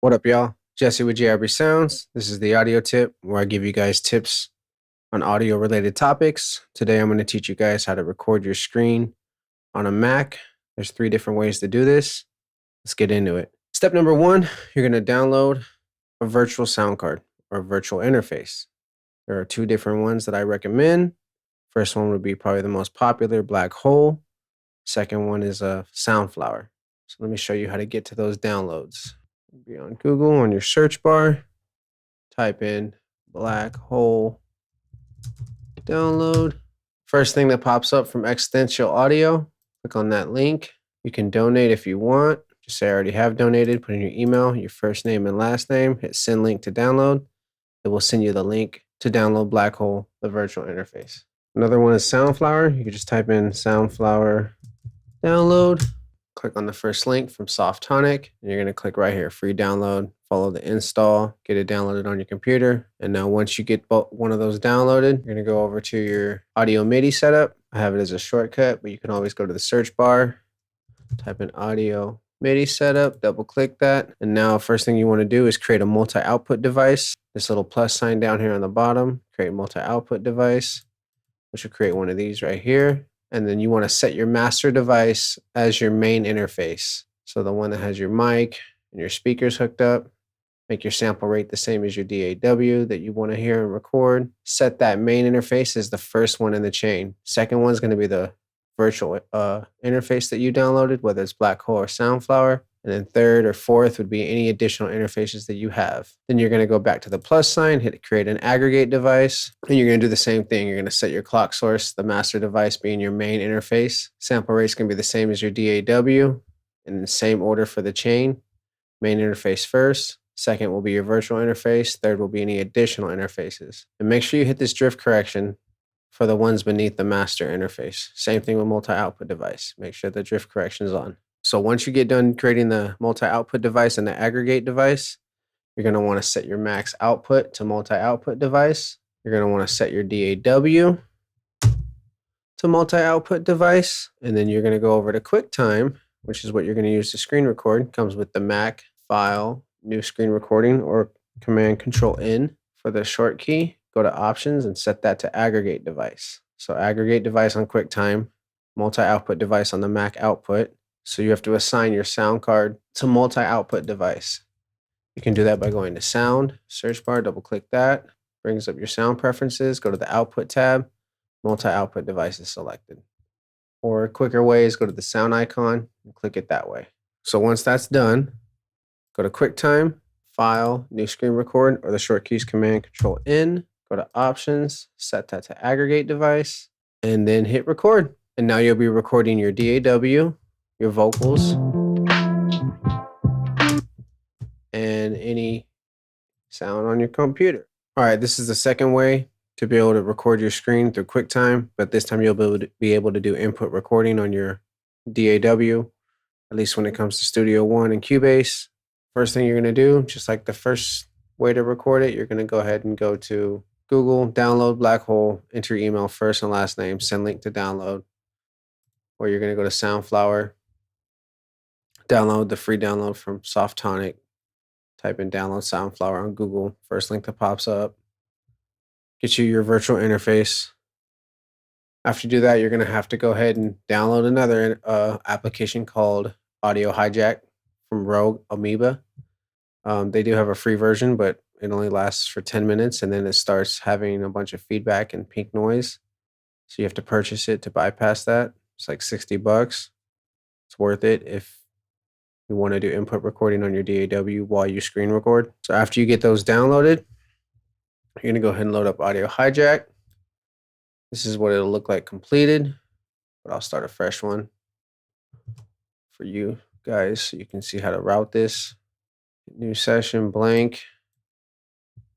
What up, y'all? Jesse with JRB Sounds. This is the audio tip where I give you guys tips on audio related topics. Today, I'm going to teach you guys how to record your screen on a Mac. There's 3 different ways to do this. Let's get into it. Step number 1, you're going to download a virtual sound card or a virtual interface. There are 2 different ones that I recommend. First one would be probably the most popular, Black Hole. Second one is a Soundflower. So let me show you how to get to those downloads. Be on Google on your search bar, type in Black Hole download. First thing that pops up from Extensional Audio, click on that link. You can donate if you want. Just say I already have donated, put in your email, your first name and last name, hit send link to download. It will send you the link to download Black Hole, the virtual interface. Another one is Soundflower. You can just type in Soundflower download. Click on the first link from Softonic, and you're going to click right here, free download, follow the install, get it downloaded on your computer. And now once you get one of those downloaded, you're going to go over to your audio MIDI setup. I have it as a shortcut, but you can always go to the search bar, type in audio MIDI setup, double click that. And now first thing you want to do is create a multi-output device. This little plus sign down here on the bottom, create multi-output device, which will create one of these right here. And then you want to set your master device as your main interface. So the one that has your mic and your speakers hooked up. Make your sample rate the same as your DAW that you want to hear and record. Set that main interface as the first one in the chain. Second one is going to be the virtual interface that you downloaded, whether it's Black Hole or Soundflower. And then third or fourth would be any additional interfaces that you have. Then you're going to go back to the plus sign, hit create an aggregate device, and you're going to do the same thing. You're going to set your clock source, the master device being your main interface. Sample rate's going to be the same as your DAW, in the same order for the chain. Main interface first. Second will be your virtual interface. Third will be any additional interfaces. And make sure you hit this drift correction for the ones beneath the master interface. Same thing with multi-output device. Make sure the drift correction is on. So once you get done creating the multi-output device and the aggregate device, you're going to want to set your max output to multi-output device. You're going to want to set your DAW to multi-output device. And then you're going to go over to QuickTime, which is what you're going to use to screen record. It comes with the Mac, File, New Screen Recording, or Command Control N for the short key. Go to Options and set that to aggregate device. So aggregate device on QuickTime, multi-output device on the Mac output. So you have to assign your sound card to multi-output device. You can do that by going to Sound, search bar, double click that, brings up your sound preferences, go to the Output tab, multi-output device is selected. Or a quicker way is go to the sound icon and click it that way. So once that's done, go to QuickTime, File, New Screen Record, or the short keys Command Control N, go to Options, set that to aggregate device, and then hit record. And now you'll be recording your DAW, your vocals, and any sound on your computer. All right, this is the second way to be able to record your screen through QuickTime, but this time you'll be able to do input recording on your DAW, at least when it comes to Studio One and Cubase. First thing you're going to do, just like the first way to record it, you're going to go ahead and go to Google, download Black Hole, enter your email, first and last name, send link to download. Or you're going to go to Soundflower, download the free download from Softonic, type in download Soundflower on Google, first link that pops up, get you your virtual interface. After you do that, you're going to have to go ahead and download another application called Audio Hijack from Rogue Amoeba. They do have a free version, but it only lasts for 10 minutes, and then it starts having a bunch of feedback and pink noise. So you have to purchase it to bypass that. It's like $60. It's worth it if you want to do input recording on your DAW while you screen record. So after you get those downloaded, you're going to go ahead and load up Audio Hijack. This is what it'll look like completed, but I'll start a fresh one for you guys so you can see how to route this. New session, blank.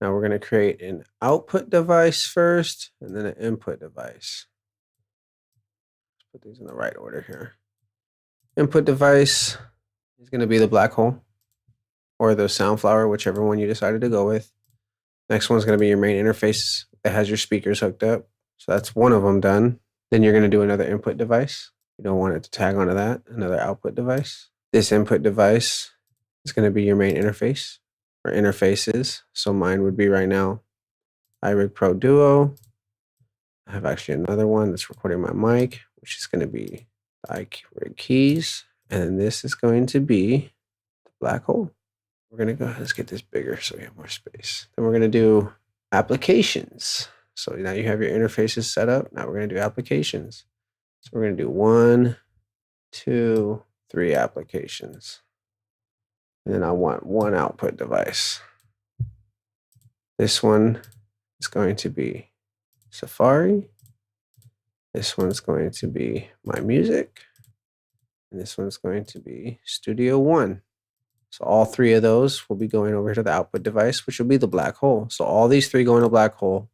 Now we're going to create an output device first and then an input device. Let's put these in the right order here. Input device is going to be the Black Hole or the Soundflower, whichever one you decided to go with. Next one's going to be your main interface that has your speakers hooked up. So that's one of them done. Then you're going to do another input device. You don't want it to tag onto that, another output device. This input device is going to be your main interface or interfaces. So mine would be right now iRig Pro Duo. I have actually another one that's recording my mic, which is going to be the iRig keys. And then this is going to be the black hole. We're going to go ahead, let's get this bigger so we have more space. Then we're going to do applications. So now you have your interfaces set up. Now we're going to do applications. So we're going to do 1, 2, 3 applications. And then I want one output device. This one is going to be Safari. This one's going to be My Music. And this one's going to be Studio One. So all 3 of those will be going over to the output device, which will be the black hole. So all these 3 go in a black hole.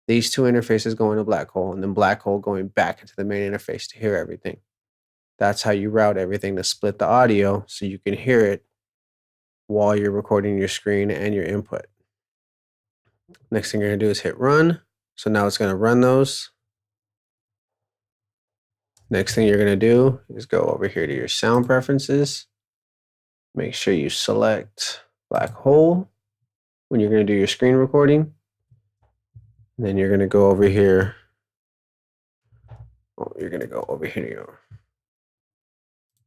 These 2 interfaces go in a black hole, and then black hole going back into the main interface to hear everything. That's how you route everything to split the audio so you can hear it while you're recording your screen and your input. Next thing you're going to do is hit run. So now it's going to run those. Next thing you're going to do is go over here to your sound preferences. Make sure you select black hole when you're going to do your screen recording. And then you're going to go over here. You're going to go over here to your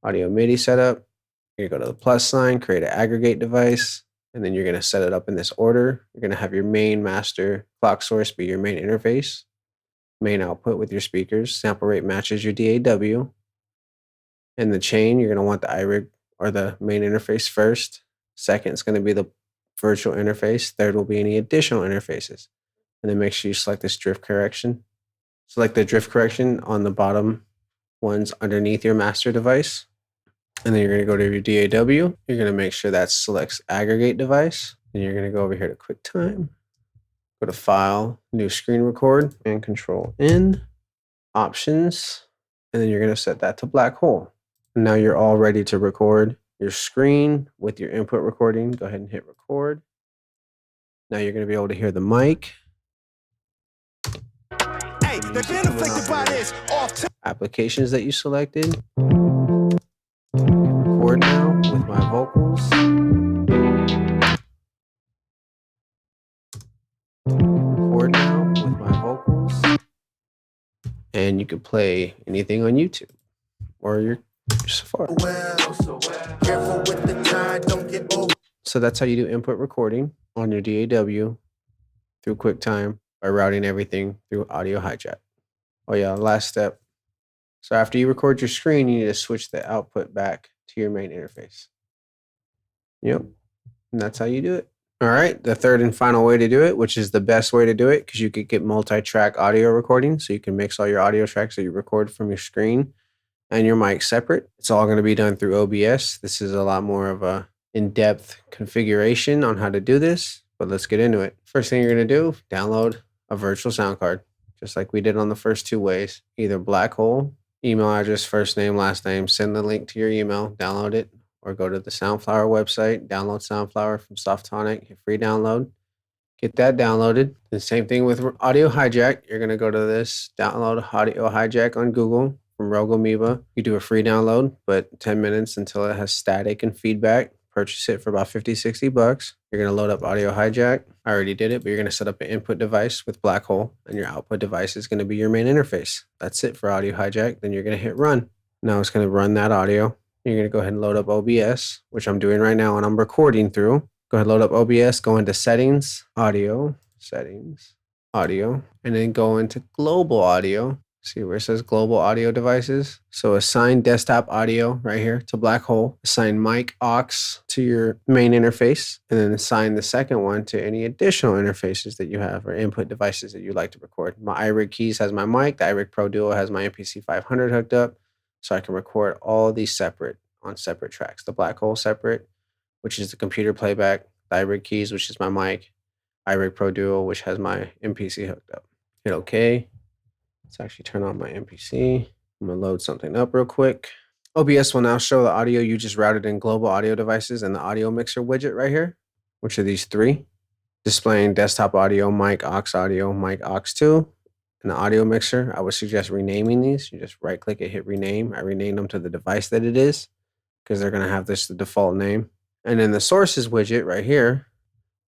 audio MIDI setup. You're going to go to the plus sign, create an aggregate device, and then you're going to set it up in this order. You're going to have your main master clock source be your main interface, main output with your speakers. Sample rate matches your DAW. And the chain, you're going to want the iRig or the main interface first. Second is going to be the virtual interface. Third will be any additional interfaces. And then make sure you select this drift correction. Select the drift correction on the bottom ones underneath your master device. And then you're going to go to your DAW. You're going to make sure that selects aggregate device. And you're going to go over here to QuickTime. Go to File, New Screen Record, and Control N, Options. And then you're going to set that to black hole. And now you're all ready to record your screen with your input recording. Go ahead and hit record. Now you're going to be able to hear the mic. Hey, they've been affected by this. Applications that you selected. Record now with my vocals. Record now with my vocals. And you can play anything on YouTube or your Safari. So that's how you do input recording on your DAW through QuickTime by routing everything through Audio Hijack. Oh yeah, last step. So after you record your screen, you need to switch the output back to your main interface. Yep, and that's how you do it. All right, the third and final way to do it, which is the best way to do it because you could get multi-track audio recording. So you can mix all your audio tracks that you record from your screen and your mic separate. It's all going to be done through OBS. This is a lot more of a in-depth configuration on how to do this, but let's get into it. First thing you're going to do, download a virtual sound card, just like we did on the first 2 ways. Either black hole, email address, first name, last name, send the link to your email, download it, or go to the Soundflower website, download Soundflower from Softonic, hit free download, get that downloaded. The same thing with Audio Hijack. You're going to go to this, download Audio Hijack on Google from Rogue Amoeba. You do a free download, but 10 minutes until it has static and feedback. Purchase it for about $50, $60. You're going to load up Audio Hijack. I already did it, but you're going to set up an input device with black hole, and your output device is going to be your main interface. That's it for Audio Hijack. Then you're going to hit run. Now it's going to run that audio. You're going to go ahead and load up OBS, which I'm doing right now, and I'm recording through. Go ahead, load up OBS, go into settings, audio, and then go into global audio. See where it says global audio devices. So assign desktop audio right here to black hole, assign mic aux to your main interface, and then assign the second one to any additional interfaces that you have or input devices that you like to record. My iRig keys has my mic, the iRig Pro Duo has my MPC 500 hooked up, so I can record all these separate on separate tracks. The black hole separate, which is the computer playback, the iRig keys, which is my mic, iRig Pro Duo, which has my MPC hooked up. Hit OK. Let's actually turn on my MPC. I'm going to load something up real quick. OBS will now show the audio you just routed in global audio devices and the audio mixer widget right here, which are these 3. Displaying desktop audio, mic aux audio, mic aux 2, and the audio mixer. I would suggest renaming these. You just right click it, hit rename. I renamed them to the device that it is because they're going to have this the default name. And in the sources widget right here,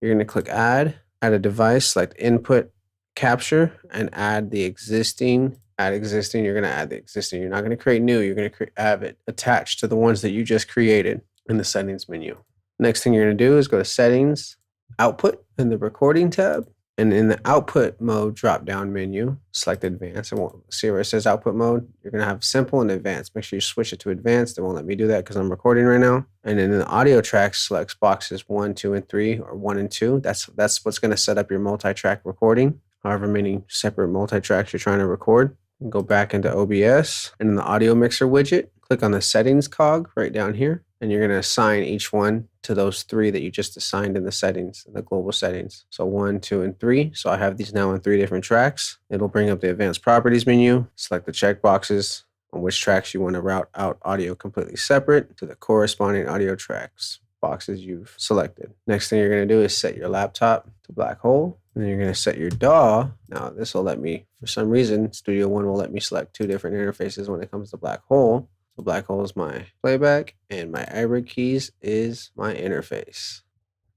you're going to click add a device, select input capture, and add the existing. Add existing, you're going to add the existing. You're not going to create new, you're going to have it attached to the ones that you just created in the settings menu. Next thing you're going to do is go to settings, output in the recording tab. And in the output mode drop-down menu, select advanced. It won't see where it says output mode. You're going to have simple and advanced. Make sure you switch it to advanced. It won't let me do that because I'm recording right now. And then in the audio tracks, select boxes 1, 2, and 3, or 1 and 2. That's what's going to set up your multi-track recording, however many separate multi-tracks you're trying to record. And go back into OBS. And in the audio mixer widget, click on the settings cog right down here. And you're going to assign each one to those 3 that you just assigned in the settings, in the global settings. So 1, 2, and 3. So I have these now on 3 different tracks. It'll bring up the advanced properties menu. Select the checkboxes on which tracks you want to route out audio completely separate to the corresponding audio tracks boxes you've selected. Next thing you're going to do is set your laptop to black hole. And then you're going to set your DAW. Now this will let me, for some reason, Studio One will let me select 2 different interfaces when it comes to black hole. So black hole is my playback and my hybrid keys is my interface.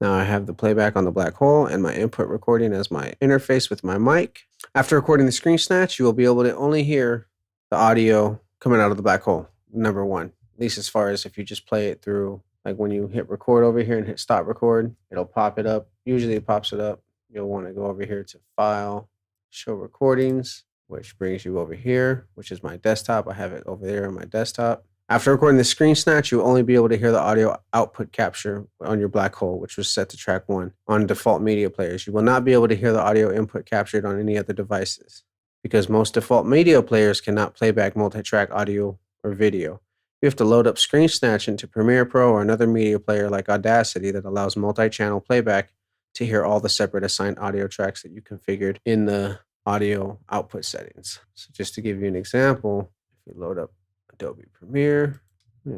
Now I have the playback on the black hole and my input recording as my interface with my mic. After recording the screen snatch, you will be able to only hear the audio coming out of the black hole, number 1. At least as far as if you just play it through, like when you hit record over here and hit stop record, it'll pop it up. Usually it pops it up. You'll want to go over here to File, Show Recordings, which brings you over here, which is my desktop. I have it over there on my desktop. After recording the screen snatch, you'll only be able to hear the audio output capture on your black hole, which was set to track 1 on default media players. You will not be able to hear the audio input captured on any other devices because most default media players cannot playback multi-track audio or video. You have to load up Screen Snatch into Premiere Pro or another media player like Audacity that allows multi-channel playback to hear all the separate assigned audio tracks that you configured in the audio output settings. So just to give you an example, if you load up Adobe Premiere, so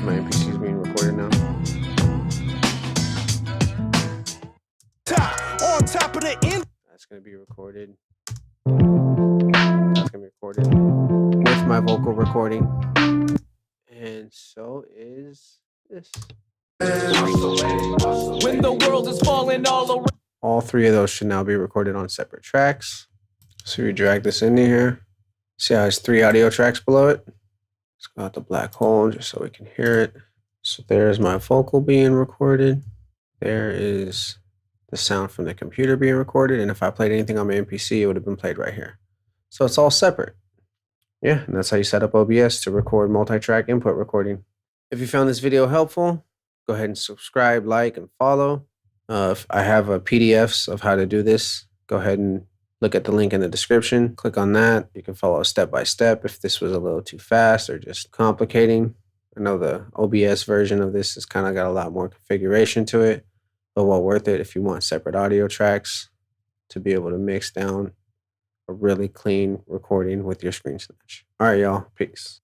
my MPC is being recorded now. On top of the end. That's going to be recorded. That's going to be recorded with my vocal recording. And so is this. When the world is falling all around. All 3 of those should now be recorded on separate tracks. So we drag this into here. See how it has 3 audio tracks below it? Let's go out the black hole just so we can hear it. So there's my vocal being recorded. There is the sound from the computer being recorded. And if I played anything on my MPC, it would have been played right here. So it's all separate. Yeah, and that's how you set up OBS to record multi-track input recording. If you found this video helpful, go ahead and subscribe, like, and follow. If I have PDFs of how to do this, go ahead and look at the link in the description. Click on that. You can follow step by step if this was a little too fast or just complicating. I know the OBS version of this has kind of got a lot more configuration to it, but well worth it if you want separate audio tracks to be able to mix down a really clean recording with your screen snatch. All right, y'all. Peace.